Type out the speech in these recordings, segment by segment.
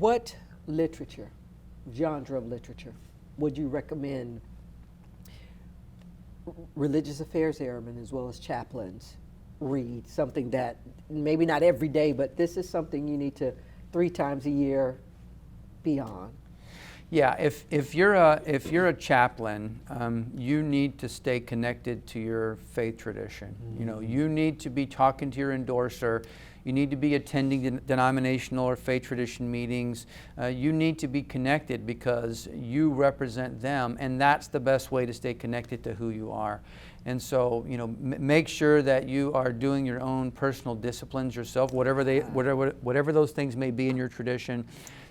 What literature, genre of literature, would you recommend religious affairs airmen as well as chaplains read? Something that maybe not every day, but this is something you need to 3 times a year be on. Yeah, if you're a chaplain, you need to stay connected to your faith tradition. You know, you need to be talking to your endorser. You need to be attending denominational or faith tradition meetings. You need to be connected because you represent them, and that's the best way to stay connected to who you are. And so, you know, make sure that you are doing your own personal disciplines yourself, whatever those things may be in your tradition.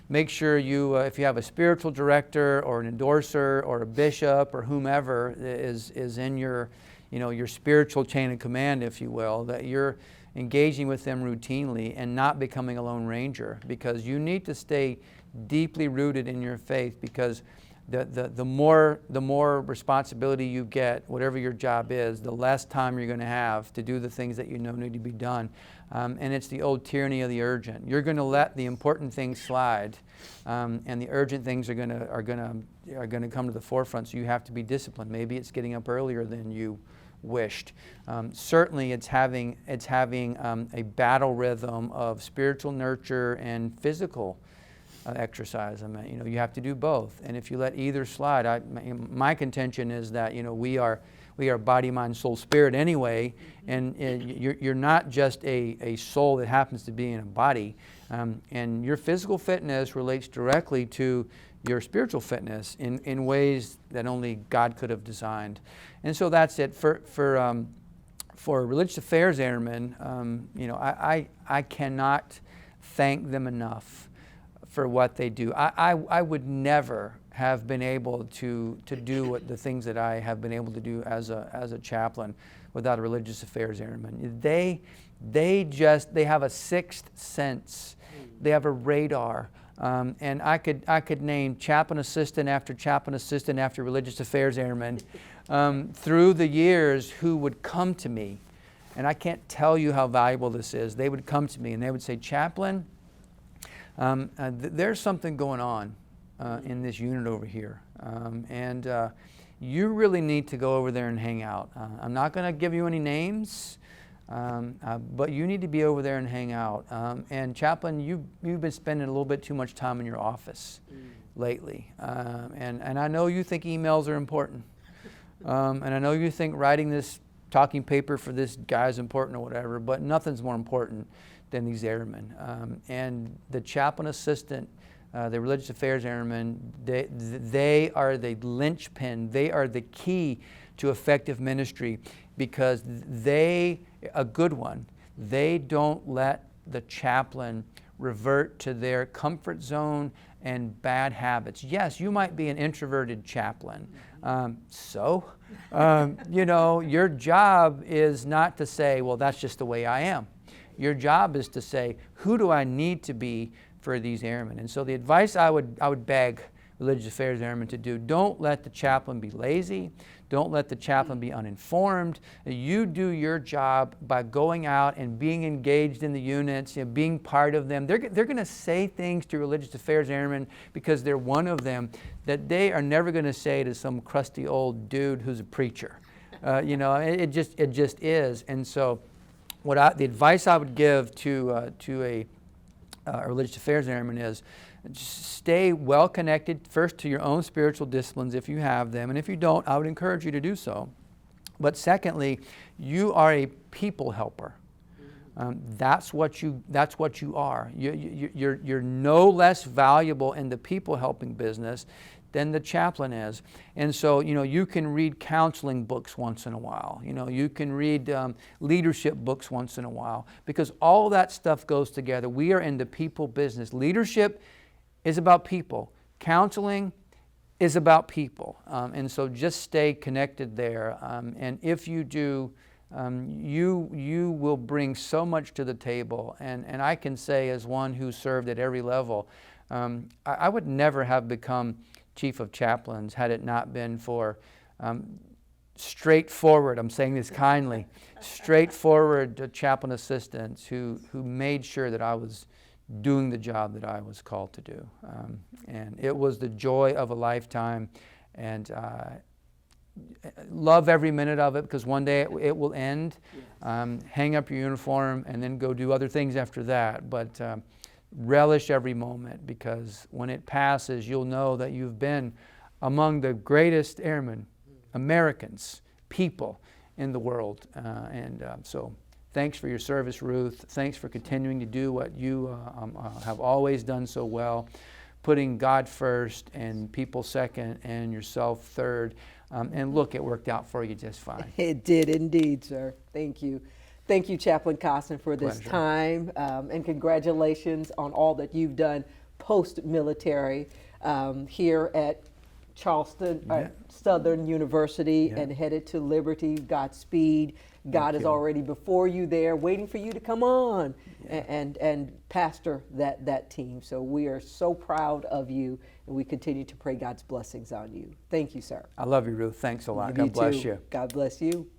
Make sure you, if you have a spiritual director or an endorser or a bishop or whomever is in your, you know, your spiritual chain of command, if you will, that you're engaging with them routinely and not becoming a lone ranger, because you need to stay deeply rooted in your faith, because the more responsibility you get, whatever your job is, the less time you're going to have to do the things that you know need to be done. And it's the old tyranny of the urgent. You're going to let the important things slide, and the urgent things are going to come to the forefront. So you have to be disciplined. Maybe it's getting up earlier than you wished. Certainly, it's having a battle rhythm of spiritual nurture and physical exercise. I mean, you know, you have to do both. And if you let either slide, my contention is that, you know, we are body, mind, soul, spirit anyway, and you're not just a soul that happens to be in a body, and your physical fitness relates directly to your spiritual fitness in ways that only God could have designed. And so that's it for religious affairs airmen. You know, I cannot thank them enough for what they do. I would never have been able to do the things that I have been able to do as a chaplain without a religious affairs airman. They have a sixth sense. They have a radar. And I could name chaplain assistant after religious affairs airman through the years who would come to me. And I can't tell you how valuable this is. They would come to me and they would say, "Chaplain, there's something going on in this unit over here, and you really need to go over there and hang out. I'm not going to give you any names, but you need to be over there and hang out. And chaplain, you've been spending a little bit too much time in your office lately, and I know you think emails are important, and I know you think writing this talking paper for this guy is important or whatever, but nothing's more important than these airmen. And the chaplain assistant, the religious affairs airmen, they are the linchpin. They are the key to effective ministry, because a good one, they don't let the chaplain revert to their comfort zone and bad habits. Yes, you might be an introverted chaplain. You know, your job is not to say, well, that's just the way I am. Your job is to say, who do I need to be for these airmen? And so the advice I would beg religious affairs airmen to do, don't let the chaplain be lazy. Don't let the chaplain be uninformed. You do your job by going out and being engaged in the units, you know, being part of them. They're going to say things to religious affairs airmen because they're one of them that they are never going to say to some crusty old dude who's a preacher. You know, it just is. And so the advice I would give to a religious affairs airman is just stay well connected first to your own spiritual disciplines if you have them, and if you don't, I would encourage you to do so. But secondly, you are a people helper. That's what you are. You're no less valuable in the people helping business than the chaplain is. And so, you know, you can read counseling books once in a while. You know, you can read leadership books once in a while, because all that stuff goes together. We are in the people business. Leadership is about people. Counseling is about people. And so just stay connected there. And if you do, you will bring so much to the table. And I can say, as one who served at every level, I would never have become chief of chaplains had it not been for straightforward, I'm saying this kindly, straightforward chaplain assistants who made sure that I was doing the job that I was called to do. And it was the joy of a lifetime, and love every minute of it, because one day it will end. Hang up your uniform and then go do other things after that. But relish every moment, because when it passes, you'll know that you've been among the greatest airmen, Americans, people in the world. So thanks for your service, Ruth. Thanks for continuing to do what you have always done so well, putting God first and people second and yourself third. And look, it worked out for you just fine. It did indeed, sir. Thank you. Thank you, Chaplain Costin, for this Pleasure. time, and congratulations on all that you've done post-military here at Charleston, Southern University, and headed to Liberty. Godspeed. God is already before you there, waiting for you to come on and pastor that team. So we are so proud of you, and we continue to pray God's blessings on you. Thank you, sir. I love you, Ruth. Thanks a lot. You God bless too. you. God bless you.